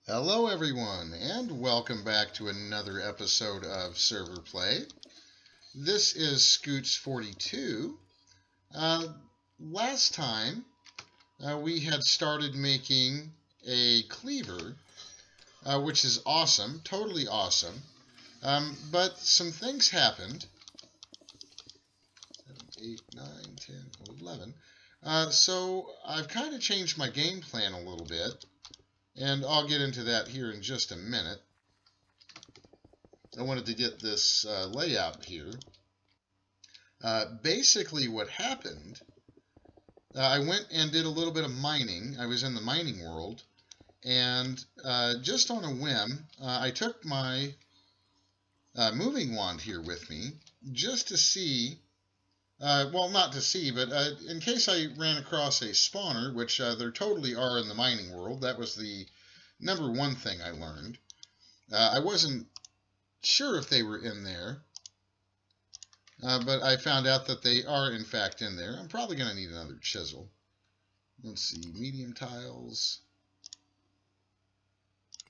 Hello everyone, and welcome back to another episode of Server Play. This is Scoots42. Last time, we had started making a cleaver, which is awesome, totally awesome. But some things happened. 7, 8, 9, 10, 11. So I've kind of changed my game plan a little bit. And I'll get into that here in just a minute. I wanted to get this layout here. Basically what happened, I went and did a little bit of mining. I was in the mining world. And just on a whim, I took my moving wand here with me just to see, well, not to see, but in case I ran across a spawner, which there totally are in the mining world. That was the number one thing I learned. I wasn't sure if they were in there, but I found out that they are, in fact, in there. I'm probably going to need another chisel. Let's see, medium tiles.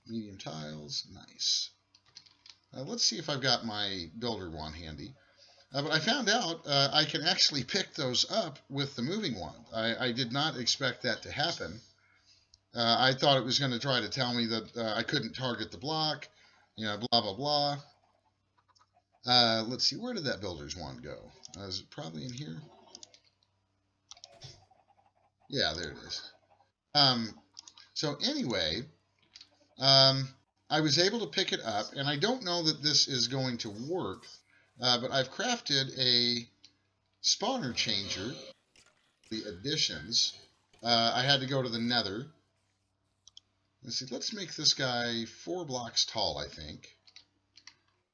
Medium tiles, nice. Let's see if I've got my builder wand handy. But I found out I can actually pick those up with the moving wand. I did not expect that to happen. I thought it was going to try to tell me that I couldn't target the block, blah, blah, blah. Let's see, where did that builder's wand go? Is it probably in here? Yeah, there it is. So anyway, I was able to pick it up, and I don't know that this is going to work. But I've crafted a spawner changer, the additions. I had to go to the nether. Let's see, let's make this guy 4 blocks tall, I think.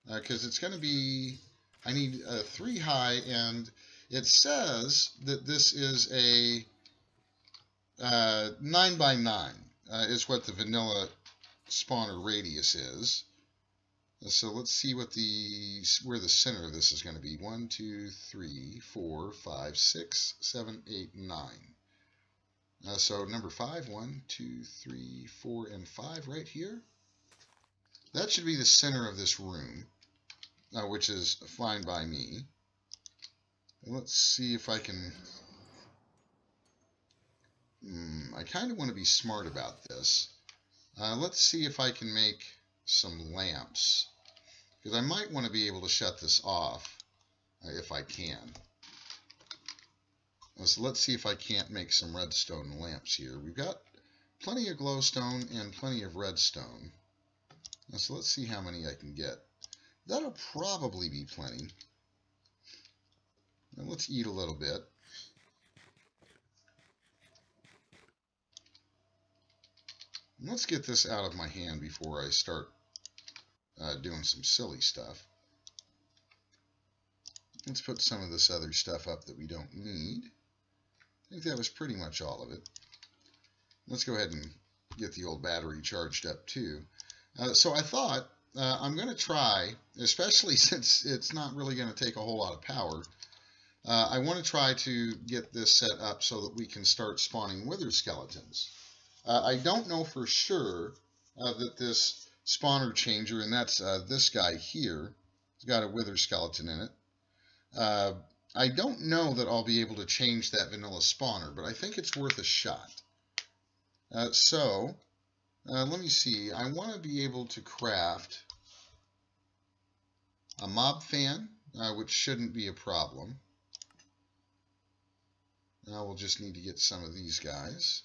Because it's going to be, I need 3 high, and it says that this is a 9 by 9 is what the vanilla spawner radius is. So let's see what where the center of this is going to be. 1, 2, 3, 4, 5, 6, 7, 8, 9. So number 5, 1, 2, 3, 4, and 5 right here. That should be the center of this room, which is fine by me. And let's see if I can... I kind of want to be smart about this. Let's see if I can make some lamps, because I might want to be able to shut this off if I can. So let's see if I can't make some redstone lamps here. We've got plenty of glowstone and plenty of redstone. So let's see how many I can get. That'll probably be plenty. Now let's eat a little bit. Let's get this out of my hand before I start doing some silly stuff. Let's put some of this other stuff up that we don't need. I think that was pretty much all of it. Let's go ahead and get the old battery charged up too. So I thought I'm going to try, especially since it's not really going to take a whole lot of power, I want to try to get this set up so that we can start spawning wither skeletons. I don't know for sure that this spawner changer, and that's this guy here, has got a wither skeleton in it. I don't know that I'll be able to change that vanilla spawner, but I think it's worth a shot. So let me see. I want to be able to craft a mob fan, which shouldn't be a problem. Now we'll just need to get some of these guys.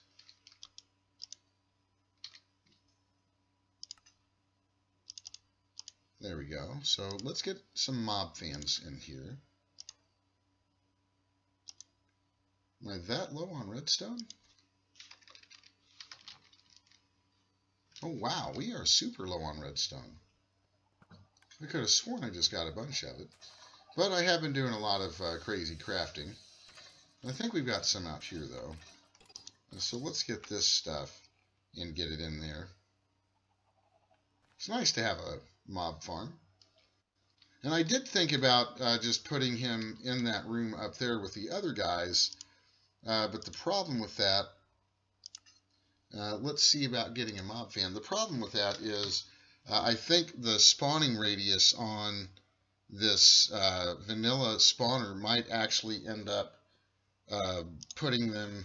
There we go. So let's get some mob fans in here. Am I that low on redstone? Oh wow, we are super low on redstone. I could have sworn I just got a bunch of it. But I have been doing a lot of crazy crafting. I think we've got some out here though. So let's get this stuff and get it in there. It's nice to have a mob farm. And I did think about just putting him in that room up there with the other guys, but the problem with that Let's see about getting a mob fan. The problem with that is I think the spawning radius on this vanilla spawner might actually end up putting them...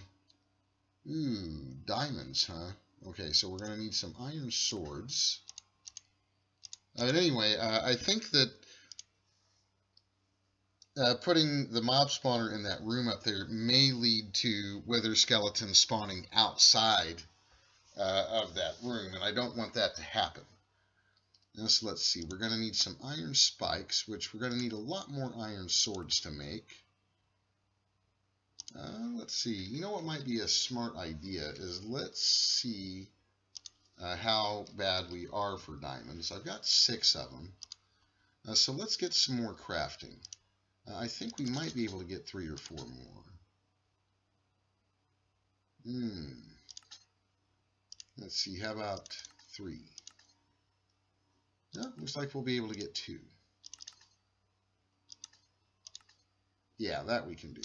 Ooh, diamonds, huh? Okay, so we're going to need some iron swords. But anyway, I think that putting the mob spawner in that room up there may lead to wither skeletons spawning outside of that room, and I don't want that to happen. So let's see, we're going to need some iron spikes, which we're going to need a lot more iron swords to make. Let's see, you know what might be a smart idea is let's see how bad we are for diamonds. I've got 6 of them. So let's get some more crafting. I think we might be able to get 3 or 4 more. Let's see, how about 3? No, looks like we'll be able to get 2. Yeah, that we can do.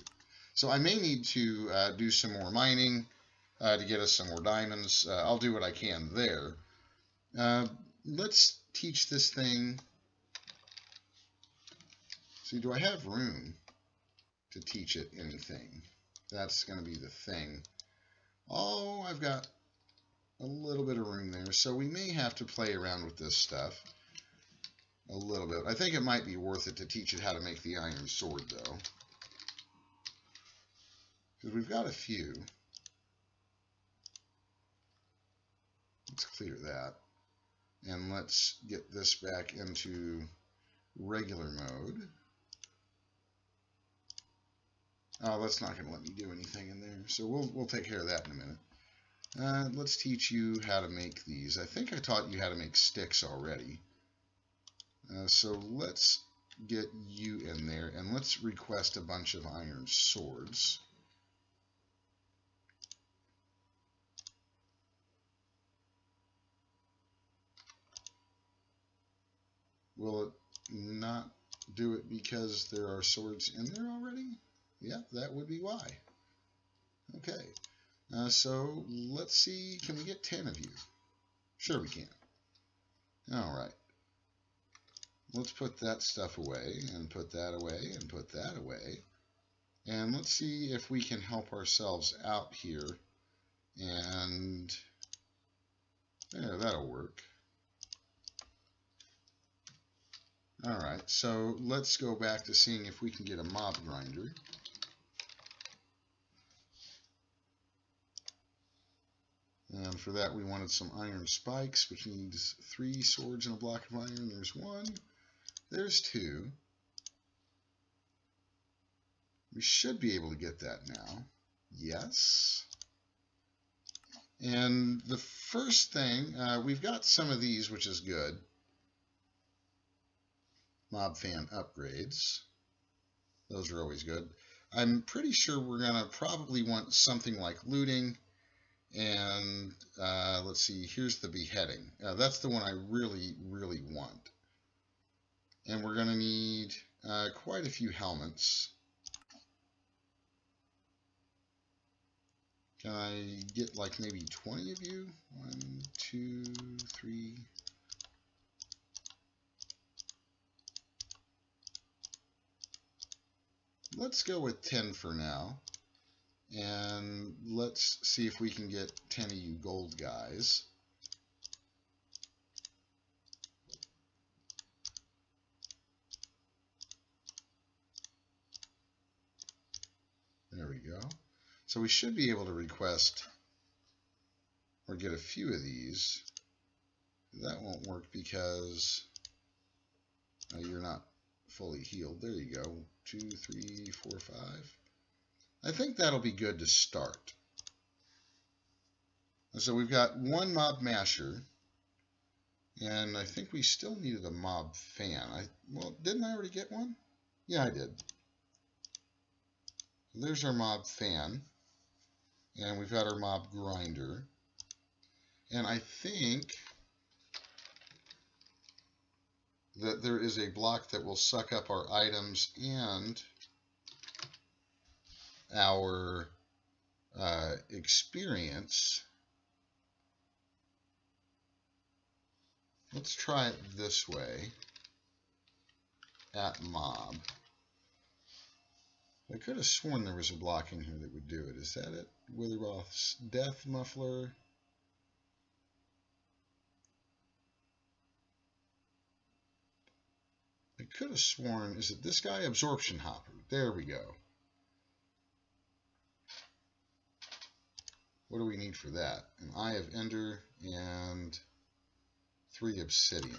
So I may need to do some more mining to get us some more diamonds. I'll do what I can there. Let's teach this thing. See, do I have room to teach it anything? That's going to be the thing. Oh, I've got a little bit of room there, so we may have to play around with this stuff a little bit. I think it might be worth it to teach it how to make the iron sword, though. Because we've got a few. Let's clear that. And let's get this back into regular mode. Oh, that's not going to let me do anything in there. So we'll take care of that in a minute. Let's teach you how to make these. I think I taught you how to make sticks already. So let's get you in there, and let's request a bunch of iron swords. Will it not do it because there are swords in there already? Yeah, that would be why. Okay, so let's see, can we get 10 of you? Sure we can. Alright. Let's put that stuff away, and put that away, and put that away. And let's see if we can help ourselves out here. And there, that'll work. Alright, so let's go back to seeing if we can get a mob grinder. And for that we wanted some iron spikes, which needs 3 swords and a block of iron. There's 1. There's 2. We should be able to get that now. Yes. And the first thing, we've got some of these, which is good. Mob fan upgrades. Those are always good. I'm pretty sure we're going to probably want something like looting. And let's see, here's the beheading. That's the one I really, really want. And we're going to need quite a few helmets. Can I get like maybe 20 of you? 1, 2, 3. Let's go with 10 for now. And let's see if we can get 10 of you gold guys. There we go. So we should be able to request or get a few of these. That won't work because you're not fully healed. There you go. 2, 3, 4, 5. I think that'll be good to start. So we've got 1 mob masher, and I think we still needed a mob fan. Well, didn't I already get one? Yeah, I did. There's our mob fan, and we've got our mob grinder. And I think that there is a block that will suck up our items and our experience. Let's try it this way. At mob. I could have sworn there was a block in here that would do it. Is that it? Witheroth's Death Muffler. I could have sworn, is it this guy? Absorption Hopper. There we go. What do we need for that? An Eye of Ender and 3 Obsidian.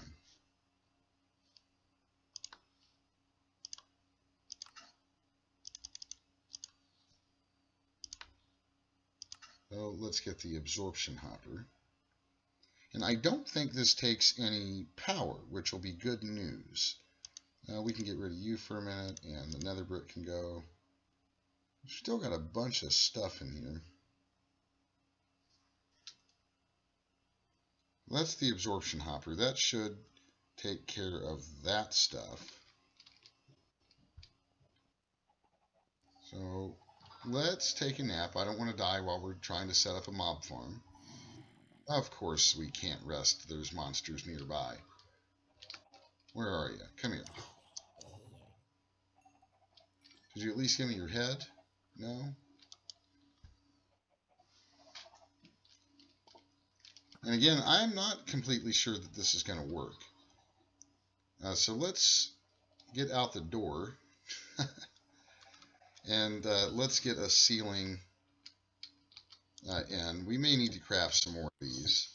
So let's get the Absorption Hopper. And I don't think this takes any power, which will be good news. We can get rid of you for a minute, and the nether brick can go. We've still got a bunch of stuff in here. That's the Absorption Hopper. That should take care of that stuff. So let's take a nap. I don't want to die while we're trying to set up a mob farm. Of course we can't rest. There's monsters nearby. Where are you? Come here. Did you at least give me your head? No? And again, I'm not completely sure that this is going to work. So let's get out the door. And let's get a ceiling in. We may need to craft some more of these.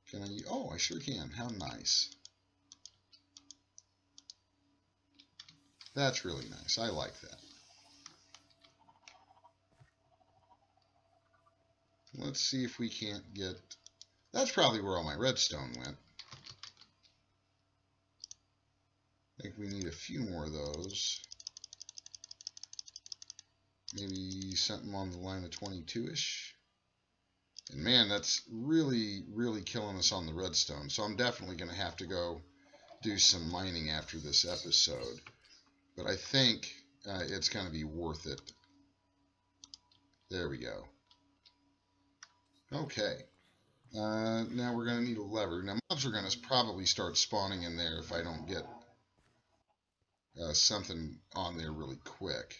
Can I? Oh, I sure can. How nice. That's really nice. I like that. Let's see if we can't get... That's probably where all my redstone went. I think we need a few more of those. Maybe something on the line of 22-ish. And man, that's really, really killing us on the redstone. So I'm definitely going to have to go do some mining after this episode. But I think it's going to be worth it. There we go. Okay. Now we're going to need a lever. Now mobs are going to probably start spawning in there if I don't get something on there really quick.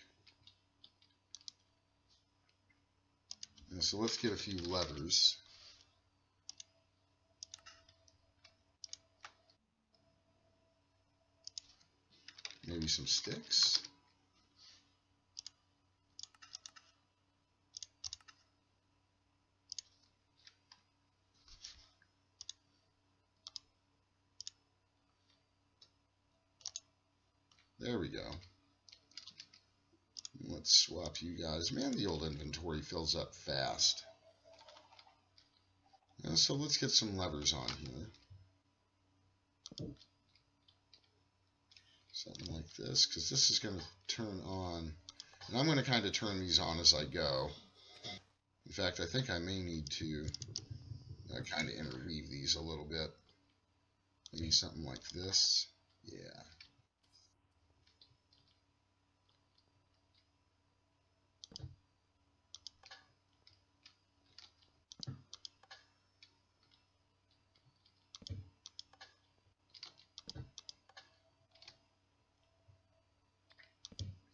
And so let's get a few levers. Maybe some sticks. There we go. Let's swap you guys. Man, the old inventory fills up fast. So let's get some levers on here. Something like this, because this is going to turn on. And I'm going to kind of turn these on as I go. In fact, I think I may need to kind of interweave these a little bit. Maybe something like this. Yeah.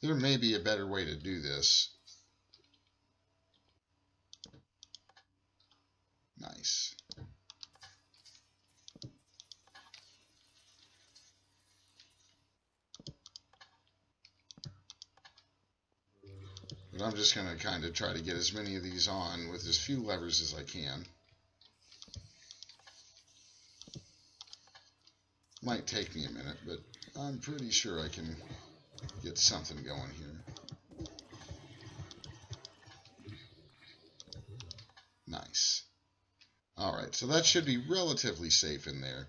There may be a better way to do this. Nice. But I'm just going to kind of try to get as many of these on with as few levers as I can. Might take me a minute, but I'm pretty sure I can get something going here. Nice. Alright, so that should be relatively safe in there.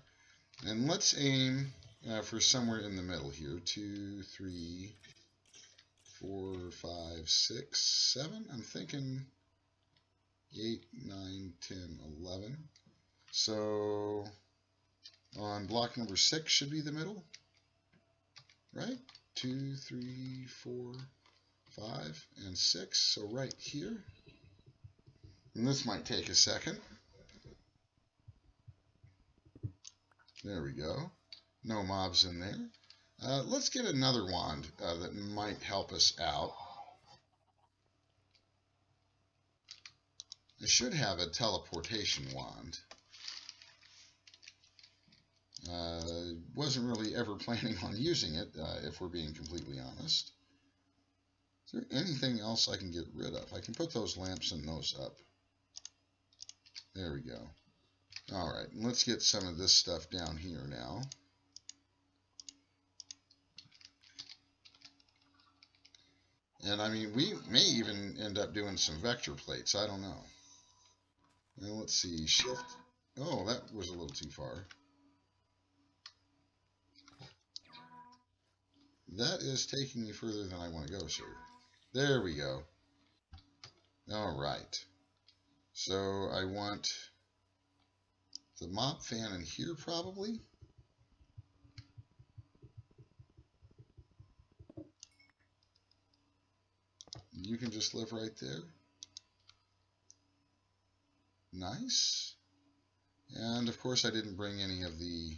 And let's aim for somewhere in the middle here. 2, 3, 4, 5, 6, 7. I'm thinking 8, 9, 10, 11. So on block number 6 should be the middle, right? 2, 3, 4, 5, and 6. So right here. And this might take a second. There we go. No mobs in there. Let's get another wand that might help us out. I should have a teleportation wand. Wasn't really ever planning on using it, if we're being completely honest. Is there anything else I can get rid of? I can put those lamps and those up. There we go. Alright, let's get some of this stuff down here now. And I mean, we may even end up doing some vector plates. I don't know. Now let's see. Shift. Oh, that was a little too far. That is taking me further than I want to go, sir. There we go. Alright. So I want the mop fan in here probably. You can just live right there. Nice. And of course I didn't bring any of the...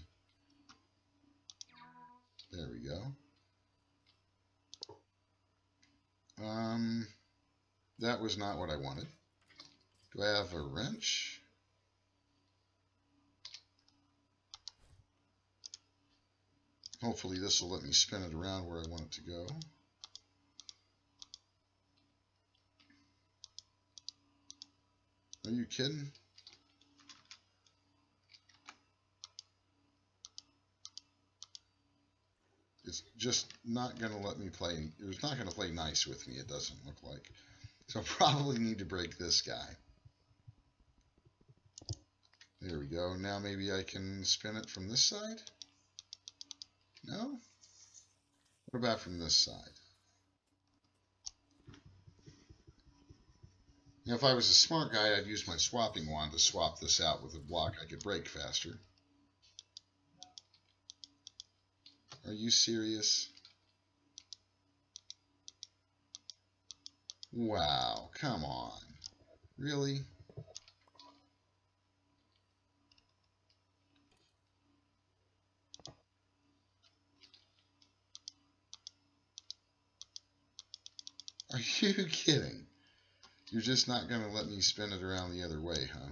There we go. That was not what I wanted. Do I have a wrench? Hopefully this will let me spin it around where I want it to go. Are you kidding? It's just not going to let me play. It's not going to play nice with me, it doesn't look like. So I'll probably need to break this guy. There we go. Now maybe I can spin it from this side? No? What about from this side? Now, if I was a smart guy, I'd use my swapping wand to swap this out with a block I could break faster. Are you serious? Wow, come on. Really? Are you kidding? You're just not going to let me spin it around the other way, huh?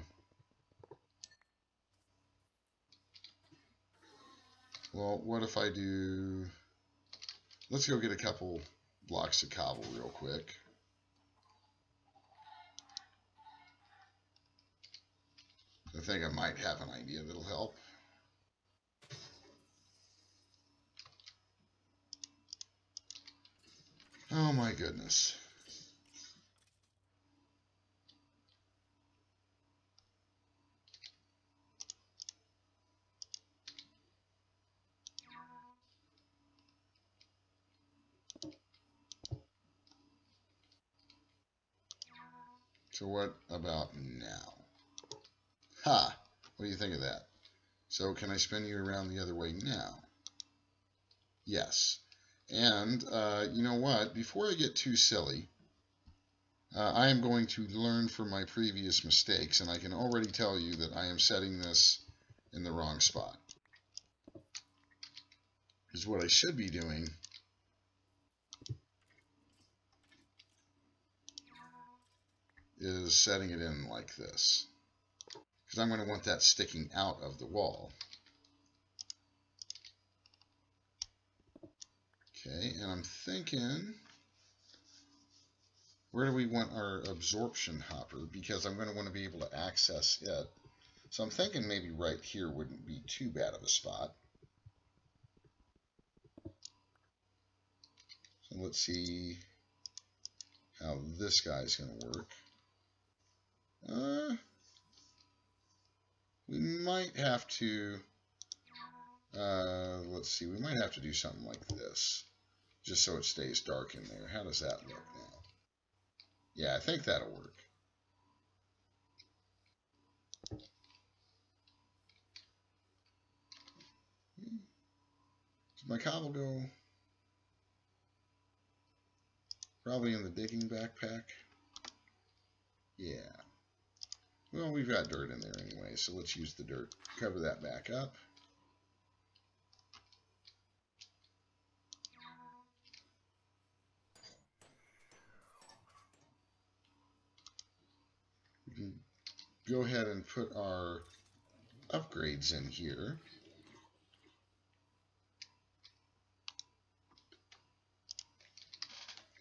Well, what if I do... Let's go get a couple blocks of cobble real quick. I think I might have an idea that'll help. Oh my goodness. So what about now? Ha! What do you think of that? So can I spin you around the other way now? Yes. And you know what? Before I get too silly, I am going to learn from my previous mistakes, and I can already tell you that I am setting this in the wrong spot. Because what I should be doing is setting it in like this. Because I'm going to want that sticking out of the wall. Okay, and I'm thinking, where do we want our absorption hopper? Because I'm going to want to be able to access it. So I'm thinking maybe right here wouldn't be too bad of a spot. So let's see how this guy's going to work. We might have to, let's see, we might have to do something like this, just so it stays dark in there. How does that look now? Yeah, I think that'll work. Does my cobble go? Probably in the digging backpack. Yeah. Well, we've got dirt in there anyway, so let's use the dirt. Cover that back up. We can go ahead and put our upgrades in here.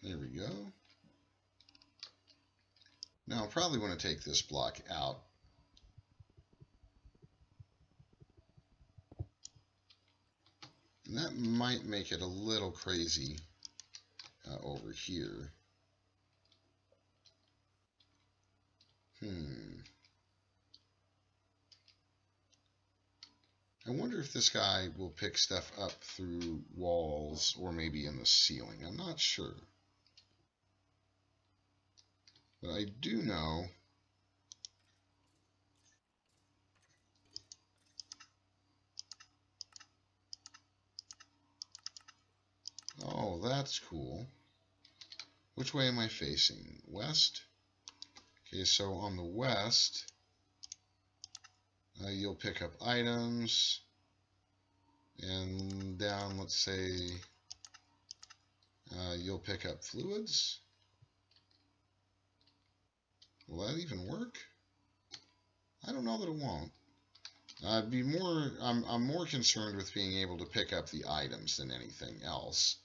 There we go. Now I'll probably want to take this block out. And that might make it a little crazy over here. I wonder if this guy will pick stuff up through walls or maybe in the ceiling. I'm not sure. But I do know oh, that's cool. Which way am I facing? West? Okay, so on the west, you'll pick up items, and down, let's say, you'll pick up fluids. Will that even work? I don't know that it won't. I'm more concerned with being able to pick up the items than anything else.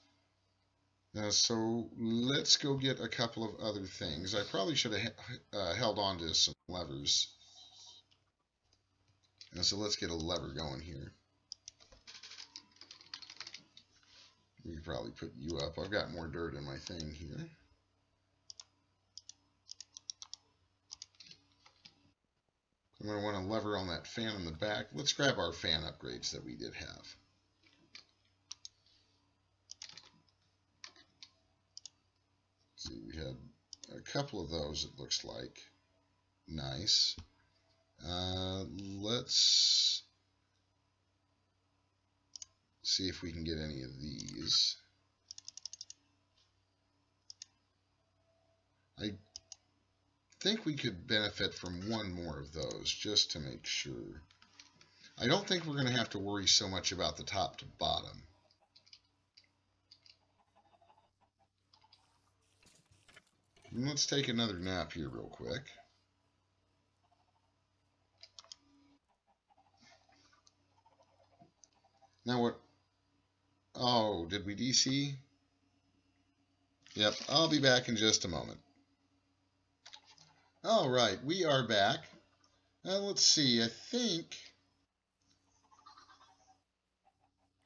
So let's go get a couple of other things. I probably should have held on to some levers. So let's get a lever going here. We could probably put you up. I've got more dirt in my thing here. I'm going to want a lever on that fan in the back. Let's grab our fan upgrades that we did have. Let's see, we had a couple of those, it looks like. Nice. Let's see if we can get any of these. I think we could benefit from one more of those just to make sure. I don't think we're going to have to worry so much about the top to bottom. And let's take another nap here real quick. Now what? Oh, did we DC? Yep, I'll be back in just a moment. All right, we are back. Let's see, I think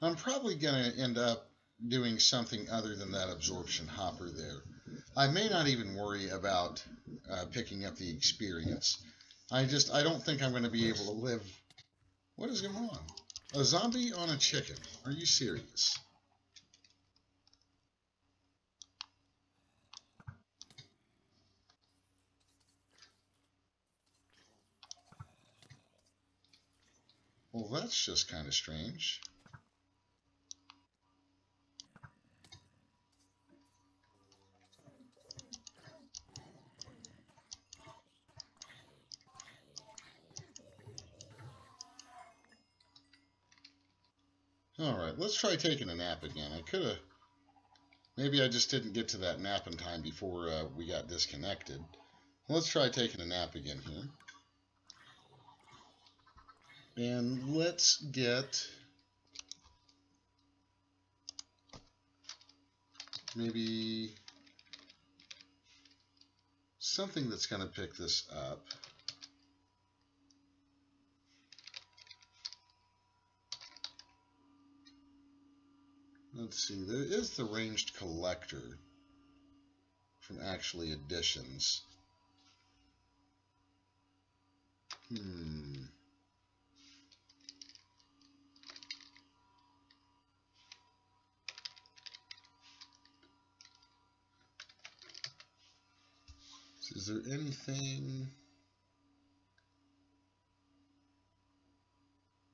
I'm probably going to end up doing something other than that absorption hopper there. I may not even worry about picking up the experience. I don't think I'm going to be able to live. What is going on? A zombie on a chicken. Are you serious? Well, that's just kind of strange. Alright, let's try taking a nap again. I could have... Maybe I just didn't get to that nap in time before we got disconnected. Let's try taking a nap again here. And let's get... maybe... something that's going to pick this up. Let's see, there is the ranged collector from actually additions. So is there anything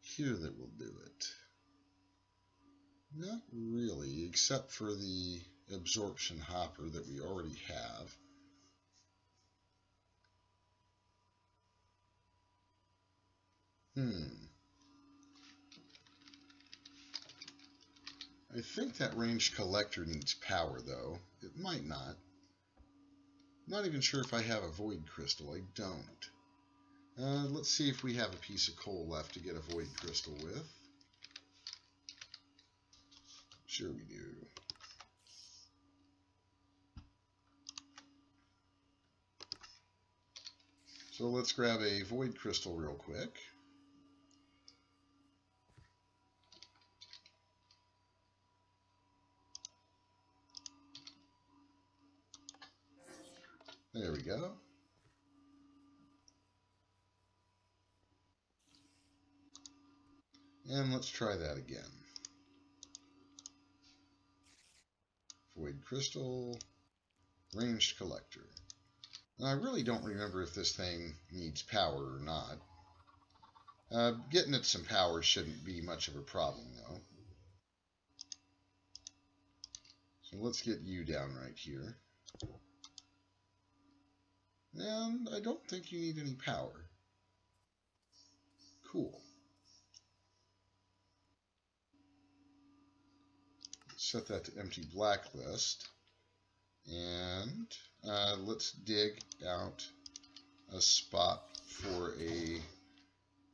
here that will do it? Not really, except for the absorption hopper that we already have. I think that ranged collector needs power, though. It might not. I'm not even sure if I have a void crystal. I don't. Let's see if we have a piece of coal left to get a void crystal with. Sure we do. So let's grab a void crystal real quick. There we go. And let's try that again. Void crystal, ranged collector. Now, I really don't remember if this thing needs power or not. Getting it some power shouldn't be much of a problem, though. So let's get you down right here. And I don't think you need any power. Cool. Set that to empty blacklist. And let's dig out a spot for a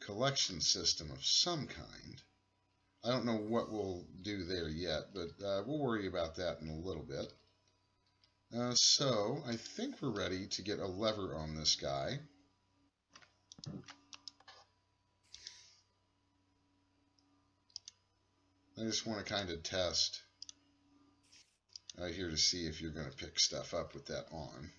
collection system of some kind. I don't know what we'll do there yet, but we'll worry about that in a little bit. So I think we're ready to get a lever on this guy. I just want to kind of test here to see if you're going to pick stuff up with that on.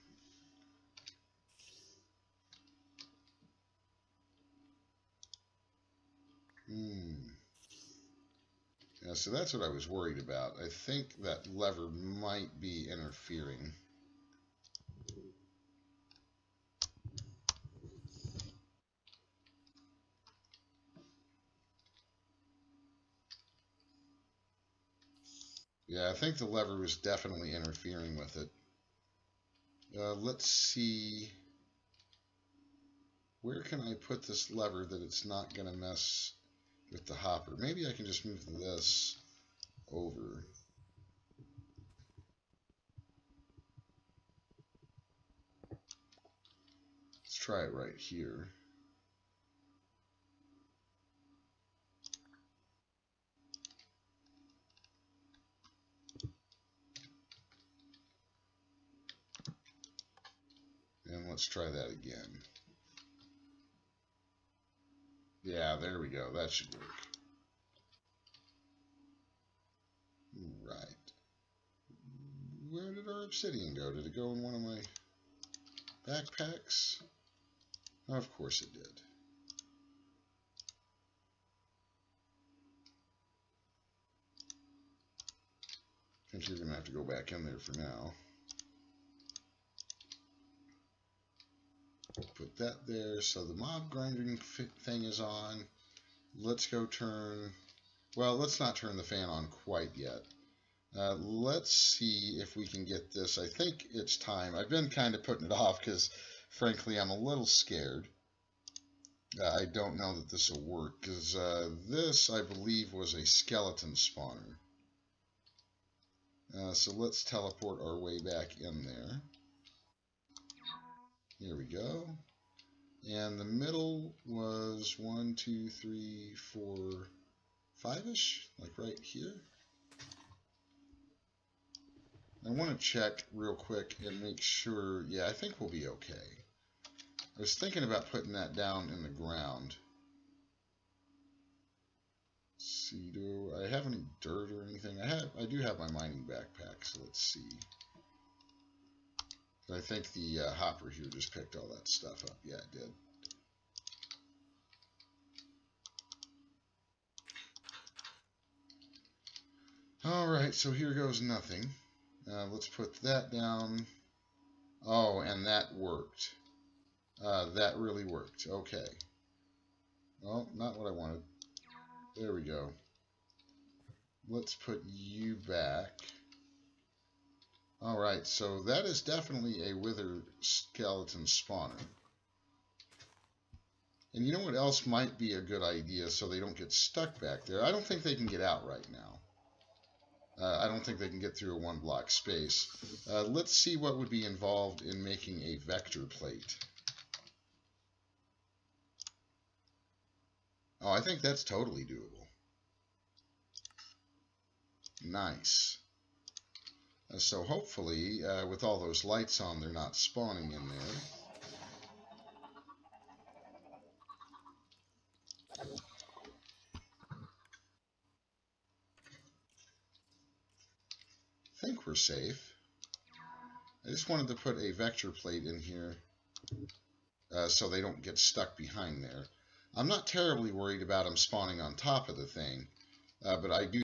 Yeah, so that's what I was worried about. I think that lever might be interfering. Yeah, I think the lever was definitely interfering with it. Let's see. Where can I put this lever that it's not going to mess with the hopper? Maybe I can just move this over. Let's try it right here. And let's try that again. Yeah, there we go. That should work. Right. Where did our obsidian go? Did it go in one of my backpacks? Of course it did. I think you're going to have to go back in there for now. Put that there. So the mob grinding thing is on. Let's go turn... Well, let's not turn the fan on quite yet. Let's see if we can get this. I think it's time. I've been kind of putting it off because, frankly, I'm a little scared. I don't know that this will work because this, I believe, was a skeleton spawner. So let's teleport our way back in there. Here we go. And the middle was 1, 2, 3, 4, 5-ish, like right here. I want to check real quick and make sure, yeah, I think we'll be okay. I was thinking about putting that down in the ground. Let's see, do I have any dirt or anything? I do have my mining backpack, so let's see. I think the hopper here just picked all that stuff up. Yeah, it did. Alright, so here goes nothing. Let's put that down. Oh, and that worked. That really worked. Okay. Well, not what I wanted. There we go. Let's put you back. Alright, so that is definitely a wither skeleton spawner. And you know what else might be a good idea so they don't get stuck back there? I don't think they can get out right now. I don't think they can get through a one block space. Let's see what would be involved in making a vector plate. Oh, I think that's totally doable. Nice. So hopefully, with all those lights on, they're not spawning in there. I think we're safe. I just wanted to put a vector plate in here so they don't get stuck behind there. I'm not terribly worried about them spawning on top of the thing, but I do